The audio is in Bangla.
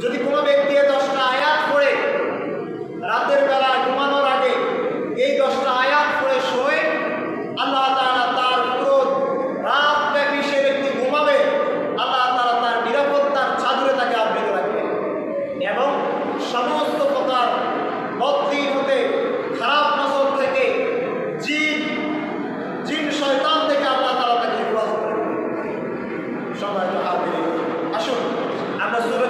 যদি কোনো ব্যক্তি 10টা আয়াত পড়ে রাতের বেলা ঘুমানোর আগে এই 10টা আয়াত পড়ে শোয়ে, আল্লাহ তাআলা তার পুরো রাত ব্যাপী সে ব্যক্তি ঘুমাবে, আল্লাহ তাআলা তার নিরাপত্তার চাদরে তাকে আবৃত রাখবেন এবং সমস্ত প্রকার বদদিন হতে, খারাপ নজর থেকে, জিন শয়তান থেকে আল্লাহ তাআলা তাকে হেফাজত করবেন। সবাই তো হাজির, আসুন আমরা সূরা